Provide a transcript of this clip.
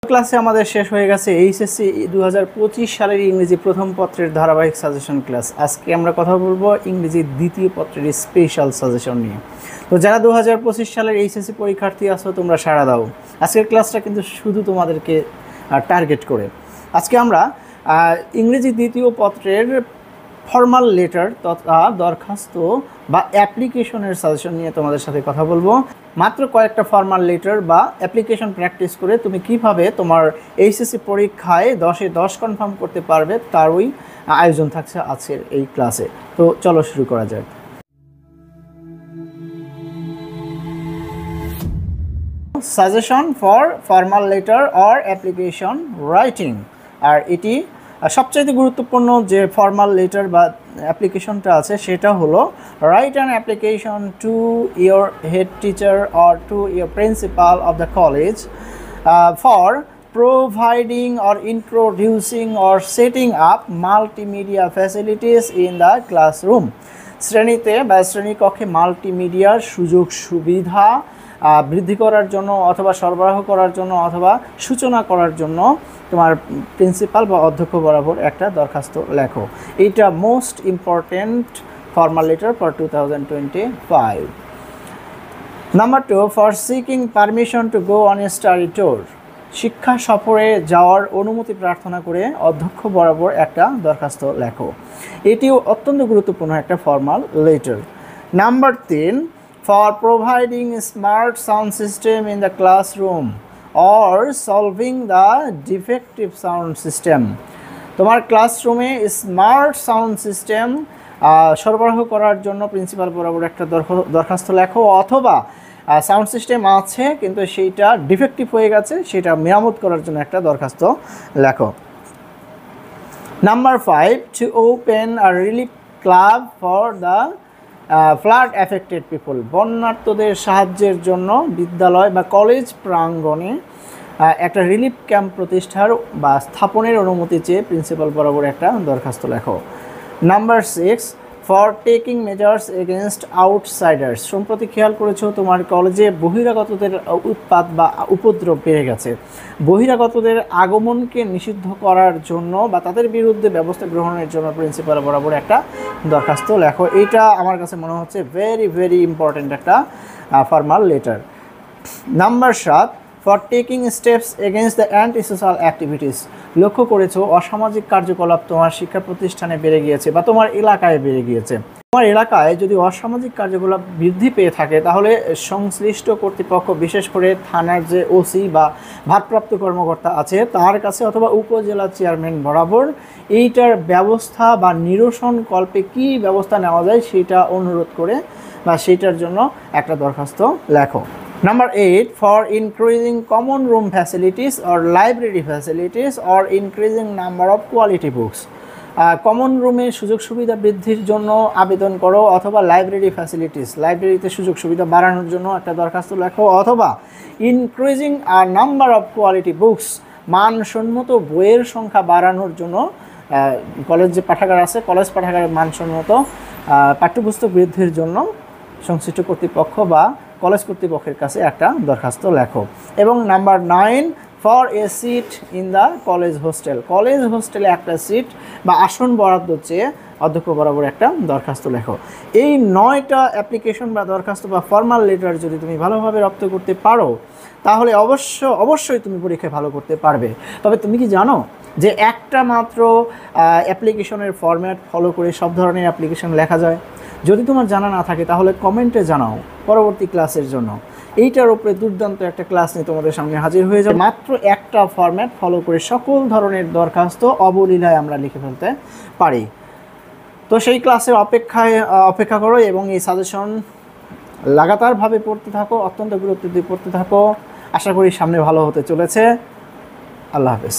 ক্লাসে আমাদের শেষ হয়ে গেছে এইচএসসি 2025 সালের ইংরেজি প্রথম পত্রের ধারাবাহিক সাজেশন ক্লাস। আজকে আমরা কথা বলবো ইংরেজি দ্বিতীয় পত্রের স্পেশাল সাজেশন নিয়ে। তো যারা 2025 সালের এইচএসসি পরীক্ষার্থী আছো তোমরা সাড়া দাও। আজকের ক্লাসটা কিন্তু শুধু তোমাদেরকে টার্গেট করে। আজকে আমরা ইংরেজি দ্বিতীয় পত্রের ফর্মাল লেটার তথা দরখাস্ত বা অ্যাপ্লিকেশনের সাজেশন নিয়ে তোমাদের সাথে কথা বলবো। মাত্র কয়েকটা ফর্মাল লেটার বা অ্যাপ্লিকেশন প্র্যাকটিস করে তুমি কিভাবে তোমার এইচএসসি পরীক্ষায় 10-এ 10 কনফার্ম করতে পারবে তারই আয়োজন থাকছে আজকের এই ক্লাসে। তো চলো শুরু করা যাক। Suggestion for formal letter or application writing. আর এটি সবচাইতে গুরুত্বপূর্ণ যে ফর্মাল লেটার বা অ্যাপ্লিকেশনটা আছে সেটা হলো write an application to your head teacher or to your principal of the college for providing or introducing or setting up multimedia facilities in the classroom। শ্রেণীতে বা শ্রেণীকক্ষে মাল্টিমিডিয়ার সুযোগ সুবিধা বৃদ্ধি করার জন্য অথবা সরবরাহ করার জন্য অথবা সূচনা করার জন্য তোমার প্রিন্সিপাল বা অধ্যক্ষ বরাবর একটা দরখাস্ত লেখো। এইটা most important formal letter for 2025। Number 2, for seeking permission to go on a study tour. শিক্ষা সফরে যাওয়ার অনুমতি প্রার্থনা করে অধ্যক্ষ বরাবর একটা দরখাস্ত লেখো। এটিও অত্যন্ত গুরুত্বপূর্ণ একটা formal letter. Number 3, for providing a smart sound system in the classroom or solving the defective sound system। তোমার ক্লাসরুমে স্মার্ট সাউন্ড সিস্টেম সরবরাহ করার জন্য প্রিন্সিপাল বরাবর একটা দরখাস্ত লেখো, অথবা সাউন্ড সিস্টেম আছে কিন্তু সেইটা ডিফেক্টিভ হয়ে গেছে, সেটা মেরামত করার জন্য একটা দরখাস্ত লেখো। Number 5, to open a relief club for the flood affected people. বন্যার্তদের সাহায্যের জন্য বিদ্যালয় বা কলেজ প্রাঙ্গণে একটা রিলিফ ক্যাম্প প্রতিষ্ঠার বা স্থাপনের অনুমতি চেয়ে প্রিন্সিপাল বরাবর একটা দরখাস্ত লেখো। Number 6, for taking measures against outsiders. সম্প্রতি খেয়াল করেছো তোমার কলেজে বহিরাগতদের উৎপাত বা উপদ্রব বেড়ে গেছে। বহিরাগতদের আগমনকে নিষিদ্ধ করার জন্য বা তাদের বিরুদ্ধে ব্যবস্থা গ্রহণের জন্য প্রিন্সিপাল বরাবর একটা দরখাস্ত লেখো। এইটা আমার কাছে মনে হচ্ছে ভেরি ভেরি ইম্পর্ট্যান্ট একটা formal letter. Number 7, for taking steps against the anti social activities. লক্ষ্য করেছো অসামাজিক কার্যকলাপ তোমার শিক্ষা প্রতিষ্ঠানে বেড়ে গিয়েছে বা তোমার এলাকায় বেড়ে গিয়েছে। তোমার এলাকায় যদি অসামাজিক কার্যকলাপ বৃদ্ধি পেয়ে থাকে তাহলে সংশ্লিষ্ট কর্তৃপক্ষ, বিশেষ করে থানার যে ওসি বা ভারপ্রাপ্ত কর্মকর্তা আছে তার কাছে অথবা উপজেলা চেয়ারম্যান বরাবর এইটার ব্যবস্থা বা নিরসন কল্পে কী ব্যবস্থা নেওয়া যায় সেটা অনুরোধ করে বা সেইটার জন্য একটা দরখাস্ত লেখো। Number 8, for increasing common room facilities or library facilities or increasing number of quality books। Common রুমের সুযোগ সুবিধা বৃদ্ধির জন্য আবেদন করো, অথবা লাইব্রেরি ফ্যাসিলিটিস, লাইব্রেরিতে সুযোগ সুবিধা বাড়ানোর জন্য একটা দরখাস্ত লেখো, অথবা increasing number of quality books, মানসম্মত বইয়ের সংখ্যা বাড়ানোর জন্য কলেজ যে পাঠাগার আছে কলেজ পাঠাগারের মানসম্মত পাঠ্যপুস্তক বৃদ্ধির জন্য সংশ্লিষ্ট কর্তৃপক্ষ বা কলেজ কর্তৃপক্ষের কাছে একটা দরখাস্ত লেখো। এবং number 9, for a seat in the college hostel. College হোস্টেলে একটা সিট বা আসন বরাদ্দ চেয়ে অধ্যক্ষ বরাবর একটা দরখাস্ত লেখো। এই 9টা অ্যাপ্লিকেশন বা দরখাস্ত বা ফর্মাল লেটার যদি তুমি ভালোভাবে রপ্ত করতে পারো তাহলে অবশ্যই তুমি পরীক্ষায় ভালো করতে পারবে। তবে তুমি কি জানো যে একটা মাত্র অ্যাপ্লিকেশনের ফরম্যাট ফলো করে সব ধরনের অ্যাপ্লিকেশন লেখা যায়? যদি তোমার জানা না থাকে তাহলে কমেন্টে জানাও পরবর্তী ক্লাসের জন্য। এইটার উপরে দুর্দান্ত একটা ক্লাস নিয়ে তোমাদের সামনে হাজির হয়ে যাবে। মাত্র একটা ফরম্যাট ফলো করে সকল ধরনের দরখাস্ত অবলীলায় আমরা লিখে ফেলতে পারি। তো সেই ক্লাসের অপেক্ষা করো এবং এই সাজেশন লাগাতারভাবে পড়তে থাকো, অত্যন্ত গুরুত্ব দিয়ে পড়তে থাকো। আশা করি সামনে ভালো হতে চলেছে। আল্লাহ হাফেজ।